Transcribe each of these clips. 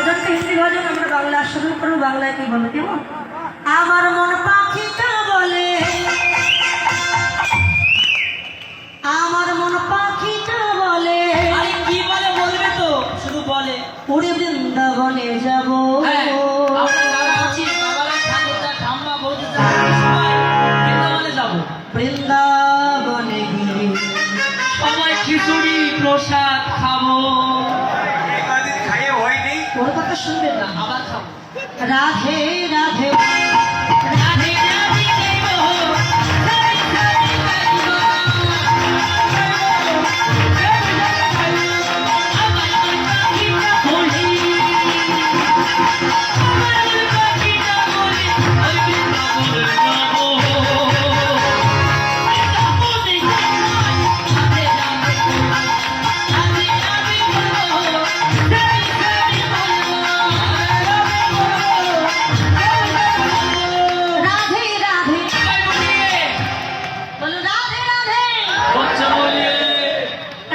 ভজনটা হিন্দি ভজন, আমরা বাংলা শুরু করবো। বাংলায় কি বলে কেমন? আমার মন পাখিটা বলে, আমার মন পাখিটা বলে। আরে কি বলে বলবে তো, শুধু বলে পুরী বৃন্দাবনে যাবো। হ্যাঁ, আমরা যারা আছি বাবারা ঠাকুরদা ঠাম্মা বৌদি সবাই বৃন্দাবনে যাবো। বৃন্দাবনে গিয়ে সবাই খিচুড়ি প্রসাদ খাবো। একাদিন খাইয়ে হয়নি। ওর কথা শুনবেন না। আবার খাবো। রাধে রাধে রাধে রাধে দেব, হরি হরি দেব। আমার মন পাখিটা বলে, আমার মন পাখিটা বলে, আমি বৃন্দাবনে যাবো। বৃন্দাবনে যাই, রাধে রাধে বলো, রাধে রাধে বলো, হরি হরি বলো, রাধে রাধে সবাই বলিয়ে, বলো রাধে রাধে বাচ্চা বলিয়ে।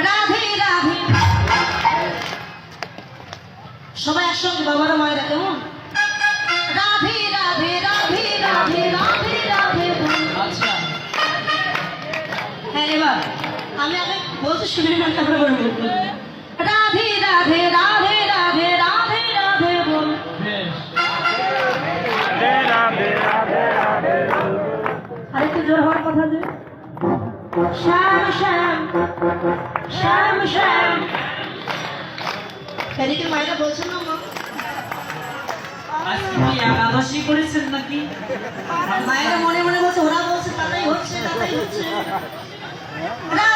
রাধে রাধে। সবাই একসঙ্গে বাবারা মায়েরা কেমন? রাধে রাধে রাধে রাধে রাধে রাধে বল। আচ্ছা, হ্যাঁ এবার আমি আগে বলতে শুনে না, তারপরে বলবো। রাধে রাধে রাধে রাধে রাধে রাধে বল। বেশ। আরেকটু জোর হওয়ার কথা যে শ্যাম শ্যাম শ্যাম শ্যাম। এদিকে মায়েরা বলছেন না মা? আজকে কি একাদশী করেছেন নাকি? মায়েরা মনে মনে বলছে, ওরা বলছে তাতেই হচ্ছে তাতেই হচ্ছে। রাধে